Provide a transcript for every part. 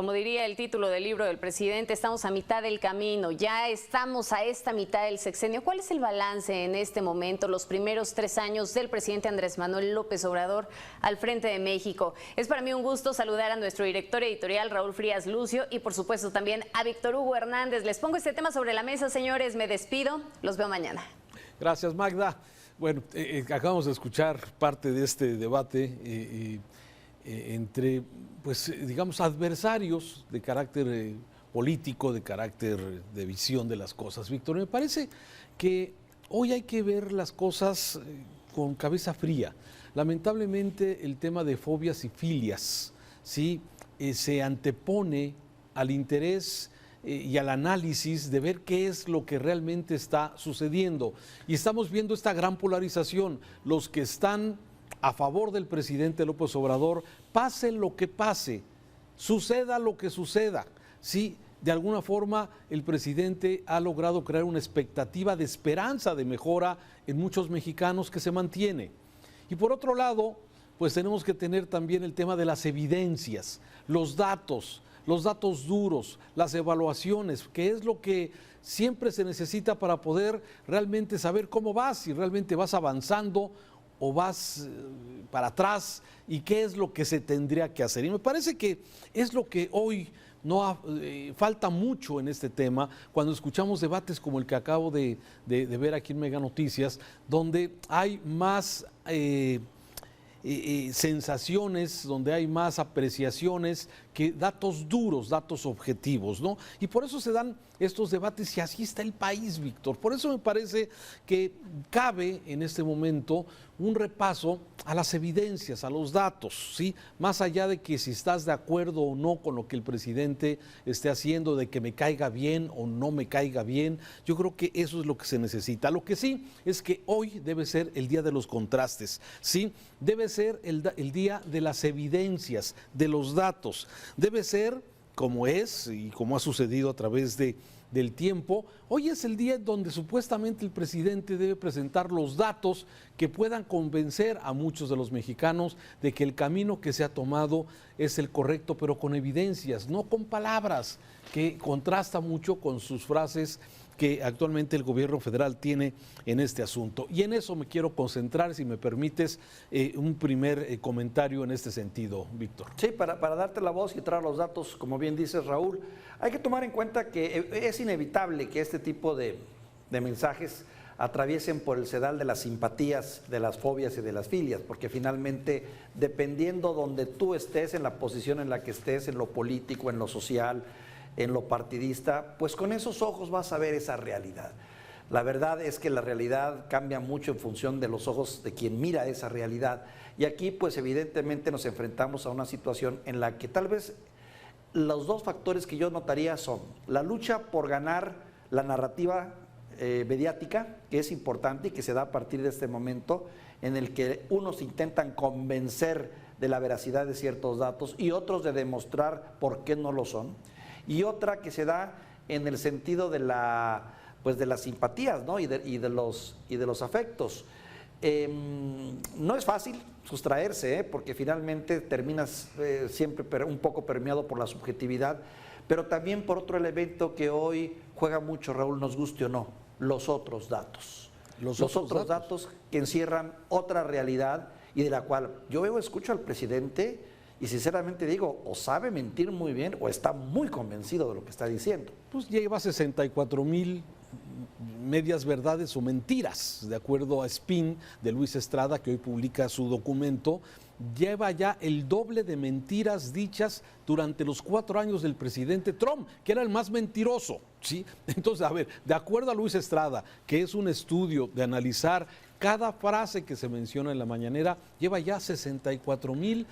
Como diría el título del libro del presidente, estamos a mitad del camino, ya estamos a esta mitad del sexenio. ¿Cuál es el balance en este momento, los primeros 3 años del presidente Andrés Manuel López Obrador al frente de México? Es para mí un gusto saludar a nuestro director editorial, Raúl Frías Lucio, y por supuesto también a Víctor Hugo Hernández. Les pongo este tema sobre la mesa, señores, me despido, los veo mañana. Gracias, Magda. Bueno, acabamos de escuchar parte de este debate entre, pues, digamos, adversarios de carácter político, de carácter de visión de las cosas. Víctor, me parece que hoy hay que ver las cosas con cabeza fría. Lamentablemente el tema de fobias y filias, ¿sí? Se antepone al interés y al análisis de ver qué es lo que realmente está sucediendo. Y estamos viendo esta gran polarización. Los que están a favor del presidente López Obrador, pase lo que pase, suceda lo que suceda, sí, de alguna forma el presidente ha logrado crear una expectativa de esperanza, de mejora en muchos mexicanos que se mantiene. Y por otro lado, pues tenemos que tener también el tema de las evidencias, los datos duros, las evaluaciones, que es lo que siempre se necesita para poder realmente saber cómo vas, si realmente vas avanzando o vas para atrás y qué es lo que se tendría que hacer. Y me parece que es lo que hoy falta mucho en este tema, cuando escuchamos debates como el que acabo de ver aquí en Mega Noticias, donde hay más sensaciones, donde hay más apreciaciones que datos duros, datos objetivos, ¿no? Y por eso se dan estos debates y así está el país, Víctor. Por eso me parece que cabe en este momento un repaso a las evidencias, a los datos, ¿sí? Más allá de que si estás de acuerdo o no con lo que el presidente esté haciendo, de que me caiga bien o no me caiga bien, yo creo que eso es lo que se necesita. Lo que sí es que hoy debe ser el día de los contrastes, ¿sí? Debe ser el día de las evidencias, de los datos. Debe ser como es y como ha sucedido a través del tiempo. Hoy es el día donde supuestamente el presidente debe presentar los datos que puedan convencer a muchos de los mexicanos de que el camino que se ha tomado es el correcto, pero con evidencias, no con palabras, que contrasta mucho con sus frases que actualmente el gobierno federal tiene en este asunto. Y en eso me quiero concentrar, si me permites, un primer comentario en este sentido, Víctor. Sí, para darte la voz y traer los datos, como bien dices, Raúl, hay que tomar en cuenta que es inevitable que este tipo de mensajes atraviesen por el sedal de las simpatías, de las fobias y de las filias, porque finalmente, dependiendo donde tú estés, en la posición en la que estés, en lo político, en lo social, en lo partidista, pues con esos ojos vas a ver esa realidad. La verdad es que la realidad cambia mucho en función de los ojos de quien mira esa realidad. Y aquí, pues evidentemente nos enfrentamos a una situación en la que tal vez los dos factores que yo notaría son la lucha por ganar la narrativa mediática, que es importante y que se da a partir de este momento, en el que unos intentan convencer de la veracidad de ciertos datos y otros de demostrar por qué no lo son. Y otra que se da en el sentido de las simpatías, ¿no? y de los afectos. No es fácil sustraerse, porque finalmente terminas siempre un poco permeado por la subjetividad, pero también por otro elemento que hoy juega mucho, Raúl, nos guste o no, los otros datos. Los otros datos que encierran otra realidad y de la cual yo escucho al presidente. Y sinceramente digo, o sabe mentir muy bien o está muy convencido de lo que está diciendo. Pues lleva 64,000 medias verdades o mentiras, de acuerdo a Spin de Luis Estrada, que hoy publica su documento. Lleva ya el doble de mentiras dichas durante los 4 años del presidente Trump, que era el más mentiroso, ¿sí? Entonces, a ver, de acuerdo a Luis Estrada, que es un estudio de analizar cada frase que se menciona en la mañanera, lleva ya 64,000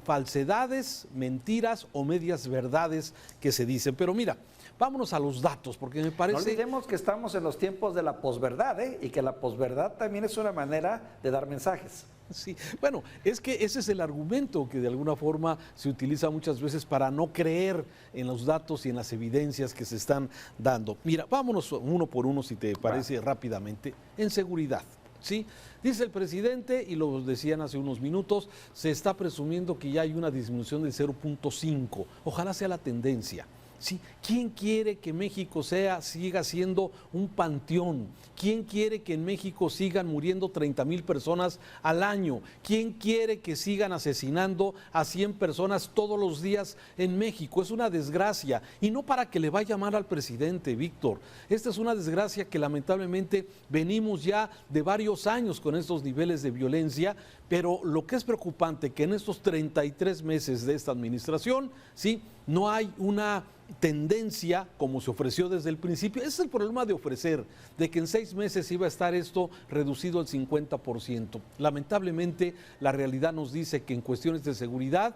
falsedades, mentiras o medias verdades que se dicen. Pero mira, vámonos a los datos, porque me parece... No olvidemos que estamos en los tiempos de la posverdad, y que la posverdad también es una manera de dar mensajes. Sí, bueno, es que ese es el argumento que de alguna forma se utiliza muchas veces para no creer en los datos y en las evidencias que se están dando. Mira, vámonos uno por uno, si te parece, rápidamente. En seguridad, Sí, dice el presidente, y lo decían hace unos minutos, se está presumiendo que ya hay una disminución del 0.5. Ojalá sea la tendencia. Sí, ¿quién quiere que México siga siendo un panteón? ¿Quién quiere que en México sigan muriendo 30,000 personas al año? ¿Quién quiere que sigan asesinando a 100 personas todos los días en México? Es una desgracia, y no para que le vaya mal al presidente, Víctor. Esta es una desgracia que lamentablemente venimos ya de varios años con estos niveles de violencia, pero lo que es preocupante que en estos 33 meses de esta administración, sí, no hay una tendencia como se ofreció desde el principio. Ese es el problema de ofrecer, de que en 6 meses iba a estar esto reducido al 50%. Lamentablemente, la realidad nos dice que en cuestiones de seguridad,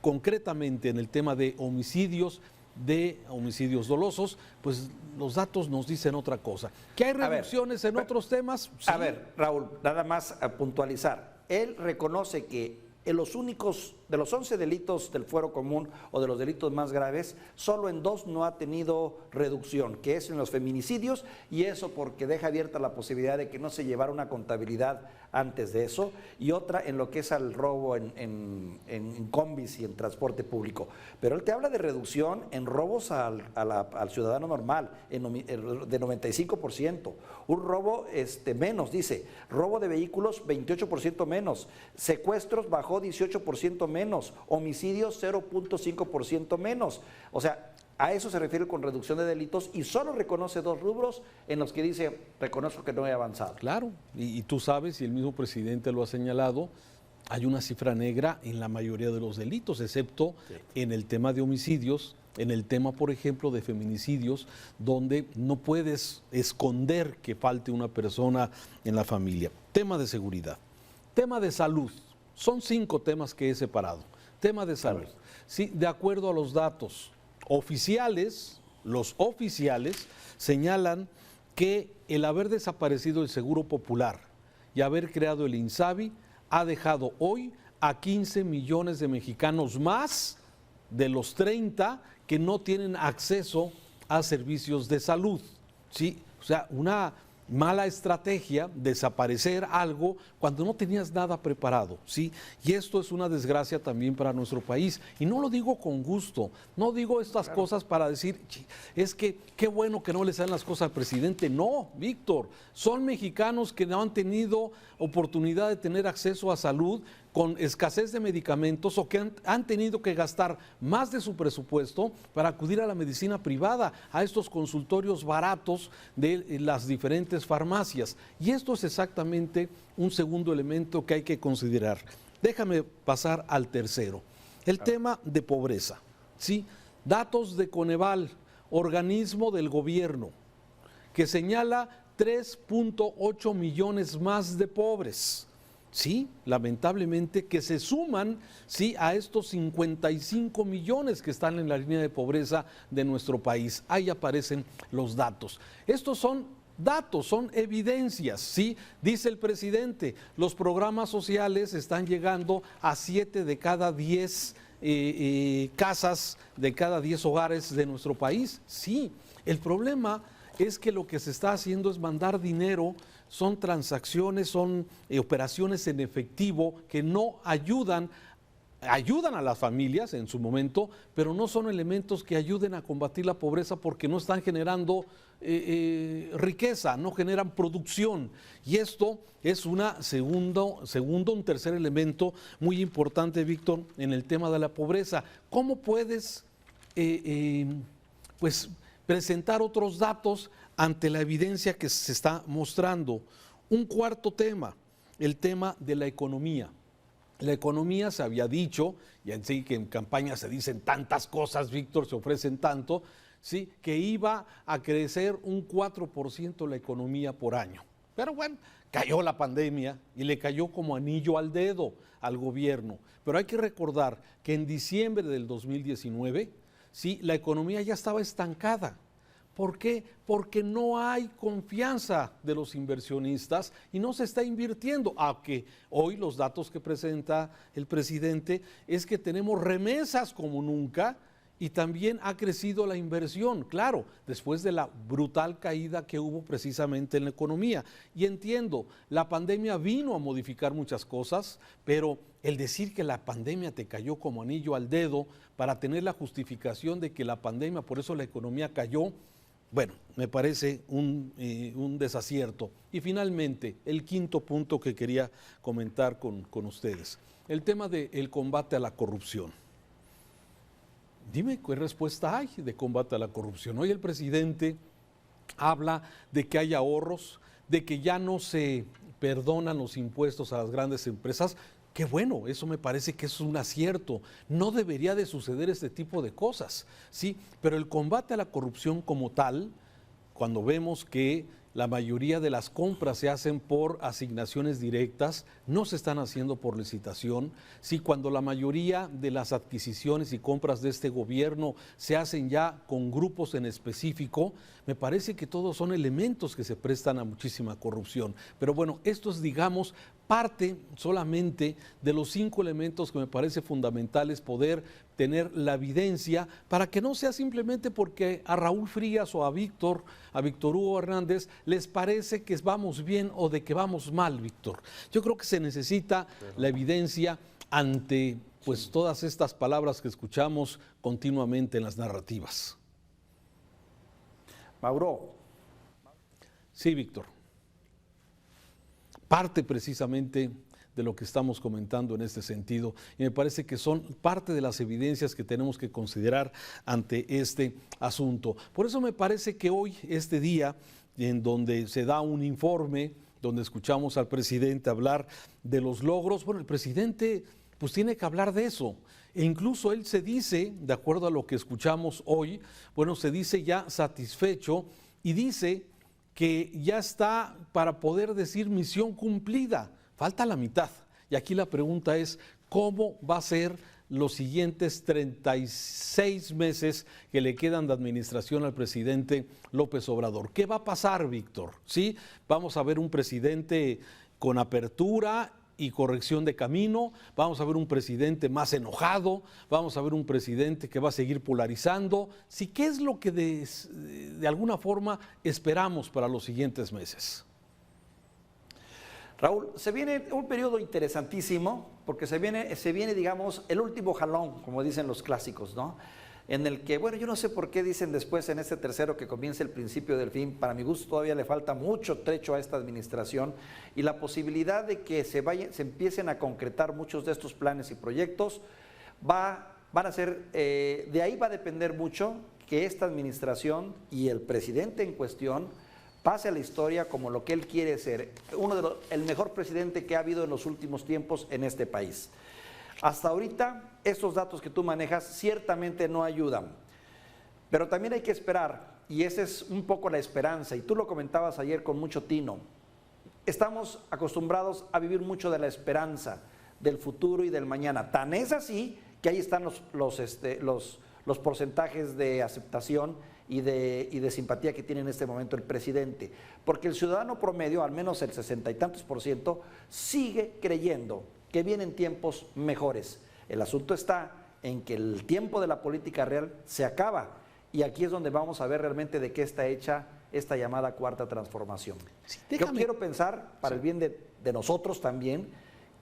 concretamente en el tema de homicidios dolosos, pues los datos nos dicen otra cosa. ¿Que hay reducciones en otros temas? Sí. A ver, Raúl, nada más a puntualizar. Él reconoce que en los únicos, de los 11 delitos del fuero común o de los delitos más graves, solo en 2 no ha tenido reducción, que es en los feminicidios, y eso porque deja abierta la posibilidad de que no se llevara una contabilidad antes de eso, y otra en lo que es al robo en combis y en transporte público. Pero él te habla de reducción en robos al ciudadano normal, de 95%. Un robo menos, dice, robo de vehículos 28% menos, secuestros bajó 18% menos, homicidios 0.5% menos. O sea, a eso se refiere con reducción de delitos, y solo reconoce 2 rubros en los que dice, reconozco que no he avanzado. Claro, y tú sabes, y el mismo presidente lo ha señalado, hay una cifra negra en la mayoría de los delitos, excepto en el tema de homicidios, en el tema, por ejemplo, de feminicidios, donde no puedes esconder que falte una persona en la familia. Tema de seguridad, tema de salud, son 5 temas que he separado. Tema de salud, sí, de acuerdo a los datos oficiales, los oficiales señalan que el haber desaparecido el Seguro Popular y haber creado el INSABI ha dejado hoy a 15 millones de mexicanos más de los 30 que no tienen acceso a servicios de salud. ¿Sí? O sea, una mala estrategia, desaparecer algo cuando no tenías nada preparado, ¿sí? Y esto es una desgracia también para nuestro país. Y no lo digo con gusto, no digo estas cosas para decir, es que qué bueno que no le salen las cosas al presidente. No, Víctor, son mexicanos que no han tenido oportunidad de tener acceso a salud, con escasez de medicamentos, o que han tenido que gastar más de su presupuesto para acudir a la medicina privada, a estos consultorios baratos de las diferentes farmacias. Y esto es exactamente un segundo elemento que hay que considerar. Déjame pasar al tercero, el tema de pobreza. ¿Sí? Datos de Coneval, organismo del gobierno, que señala 3.8 millones más de pobres. Sí, lamentablemente, que se suman, sí, a estos 55 millones que están en la línea de pobreza de nuestro país. Ahí aparecen los datos. Estos son datos, son evidencias, ¿sí? Dice el presidente, los programas sociales están llegando a 7 de cada 10 casas, de cada 10 hogares de nuestro país. Sí, el problema es que lo que se está haciendo es mandar dinero. Son transacciones, son operaciones en efectivo que no ayudan a las familias en su momento, pero no son elementos que ayuden a combatir la pobreza, porque no están generando riqueza, no generan producción. Y esto es un tercer elemento muy importante, Víctor, en el tema de la pobreza. ¿Cómo puedes presentar otros datos ante la evidencia que se está mostrando? Un cuarto tema, el tema de la economía. La economía, se había dicho, y así que en campaña se dicen tantas cosas, Víctor, se ofrecen tanto, ¿sí?, que iba a crecer un 4% la economía por año. Pero bueno, cayó la pandemia y le cayó como anillo al dedo al gobierno. Pero hay que recordar que en diciembre del 2019, sí, la economía ya estaba estancada. ¿Por qué? Porque no hay confianza de los inversionistas y no se está invirtiendo. Aunque hoy los datos que presenta el presidente es que tenemos remesas como nunca y también ha crecido la inversión, claro, después de la brutal caída que hubo precisamente en la economía. Y entiendo, la pandemia vino a modificar muchas cosas, pero el decir que la pandemia te cayó como anillo al dedo para tener la justificación de que la pandemia, por eso la economía cayó, bueno, me parece un desacierto. Y finalmente, el quinto punto que quería comentar con ustedes, el tema del combate a la corrupción. Dime qué respuesta hay de combate a la corrupción. Hoy el presidente habla de que hay ahorros, de que ya no se perdonan los impuestos a las grandes empresas. Qué bueno, eso me parece que es un acierto. No debería de suceder este tipo de cosas, ¿sí? Pero el combate a la corrupción como tal, cuando vemos que la mayoría de las compras se hacen por asignaciones directas, no se están haciendo por licitación. Sí, cuando la mayoría de las adquisiciones y compras de este gobierno se hacen ya con grupos en específico, me parece que todos son elementos que se prestan a muchísima corrupción. Pero bueno, esto es, digamos, parte solamente de los 5 elementos que me parece fundamentales poder tener la evidencia para que no sea simplemente porque a Raúl Frías o a Víctor Hugo Hernández les parece que vamos bien o de que vamos mal, Víctor. Yo creo que se necesita la evidencia ante pues todas estas palabras que escuchamos continuamente en las narrativas. Mauro. Sí, Víctor. Parte precisamente de lo que estamos comentando en este sentido, y me parece que son parte de las evidencias que tenemos que considerar ante este asunto. Por eso me parece que hoy, este día, en donde se da un informe, donde escuchamos al presidente hablar de los logros, bueno, el presidente pues tiene que hablar de eso, e incluso él se dice, de acuerdo a lo que escuchamos hoy, bueno, se dice ya satisfecho y dice que ya está para poder decir misión cumplida. Falta la mitad. Y aquí la pregunta es, ¿cómo va a ser los siguientes 36 meses que le quedan de administración al presidente López Obrador? ¿Qué va a pasar, Víctor? ¿Sí? Vamos a ver un presidente con apertura y corrección de camino, vamos a ver un presidente más enojado, vamos a ver un presidente que va a seguir polarizando. Sí, ¿qué es lo que de alguna forma esperamos para los siguientes meses? Raúl, se viene un periodo interesantísimo porque se viene, digamos, el último jalón, como dicen los clásicos, ¿no? En el que, bueno, yo no sé por qué dicen después en este tercero que comienza el principio del fin. Para mi gusto todavía le falta mucho trecho a esta administración y la posibilidad de que se empiecen a concretar muchos de estos planes y proyectos van a ser, de ahí va a depender mucho que esta administración y el presidente en cuestión pase a la historia como lo que él quiere ser, el mejor presidente que ha habido en los últimos tiempos en este país. Hasta ahorita, estos datos que tú manejas ciertamente no ayudan, pero también hay que esperar, y esa es un poco la esperanza, y tú lo comentabas ayer con mucho tino. Estamos acostumbrados a vivir mucho de la esperanza, del futuro y del mañana. Tan es así que ahí están los porcentajes de aceptación y de simpatía que tiene en este momento el presidente, porque el ciudadano promedio, al menos el 60 y tantos %, sigue creyendo que vienen tiempos mejores. El asunto está en que el tiempo de la política real se acaba, y aquí es donde vamos a ver realmente de qué está hecha esta llamada cuarta transformación. Sí, yo quiero pensar, para el bien de nosotros también,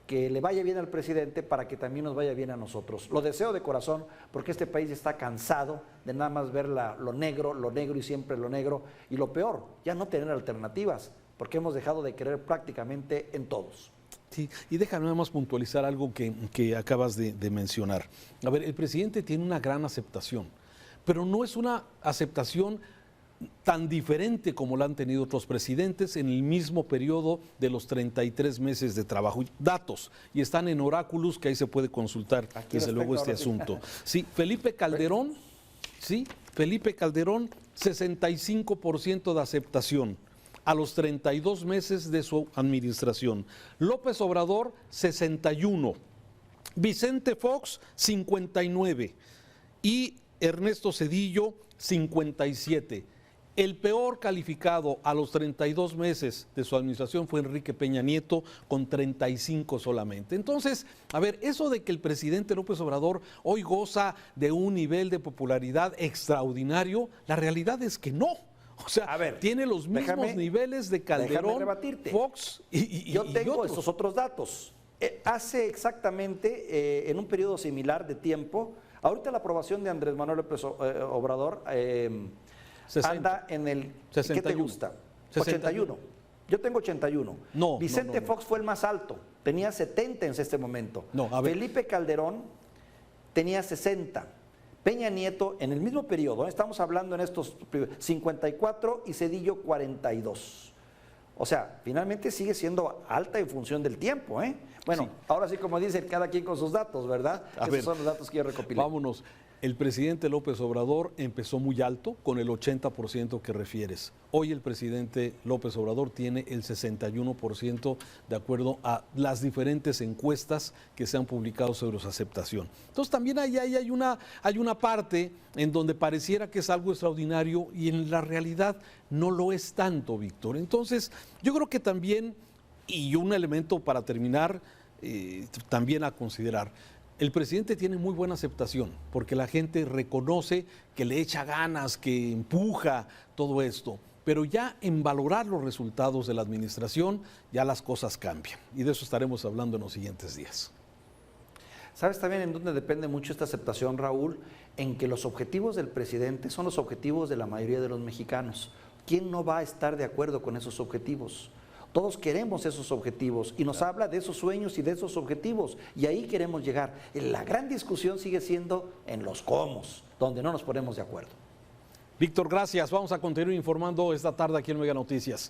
que le vaya bien al presidente para que también nos vaya bien a nosotros. Lo deseo de corazón, porque este país está cansado de nada más ver lo negro y siempre lo negro, y lo peor, ya no tener alternativas, porque hemos dejado de creer prácticamente en todos. Sí, y déjame nada más puntualizar algo que acabas de mencionar. A ver, el presidente tiene una gran aceptación, pero no es una aceptación tan diferente como la han tenido otros presidentes en el mismo periodo de los 33 meses de trabajo. Datos, y están en Oráculos, que ahí se puede consultar desde luego este asunto. Sí, Felipe Calderón, 65% de aceptación a los 32 meses de su administración. López Obrador, 61. Vicente Fox, 59. Y Ernesto Zedillo, 57. El peor calificado a los 32 meses de su administración fue Enrique Peña Nieto, con 35 solamente. Entonces, a ver, eso de que el presidente López Obrador hoy goza de un nivel de popularidad extraordinario, la realidad es que no. O sea, a ver, tiene los mismos niveles de Calderón, Fox y Yo tengo otros. estos otros datos. Hace exactamente, en un periodo similar de tiempo, ahorita la aprobación de Andrés Manuel López Obrador 60. anda en el... 61. ¿Qué te gusta? 61. 81. Yo tengo 81. No, Vicente no. Fox fue el más alto, tenía 70 en este momento. No, a ver. Felipe Calderón tenía 60. Peña Nieto, en el mismo periodo, estamos hablando en estos 54 y Zedillo 42. O sea, finalmente sigue siendo alta en función del tiempo, ¿eh? Bueno, Sí. ahora sí, como dicen, cada quien con sus datos, ¿verdad? Esos son los datos que yo recopilé. Vámonos. El presidente López Obrador empezó muy alto, con el 80% que refieres. Hoy el presidente López Obrador tiene el 61% de acuerdo a las diferentes encuestas que se han publicado sobre su aceptación. Entonces también hay una parte en donde pareciera que es algo extraordinario y en la realidad no lo es tanto, Víctor. Entonces yo creo que también, y un elemento para terminar, también a considerar, el presidente tiene muy buena aceptación porque la gente reconoce que le echa ganas, que empuja todo esto, pero ya en valorar los resultados de la administración ya las cosas cambian y de eso estaremos hablando en los siguientes días. ¿Sabes también en dónde depende mucho esta aceptación, Raúl? En que los objetivos del presidente son los objetivos de la mayoría de los mexicanos. ¿Quién no va a estar de acuerdo con esos objetivos? Todos queremos esos objetivos y nos habla de esos sueños y de esos objetivos y ahí queremos llegar. La gran discusión sigue siendo en los cómo, donde no nos ponemos de acuerdo. Víctor, gracias. Vamos a continuar informando esta tarde aquí en Mega Noticias.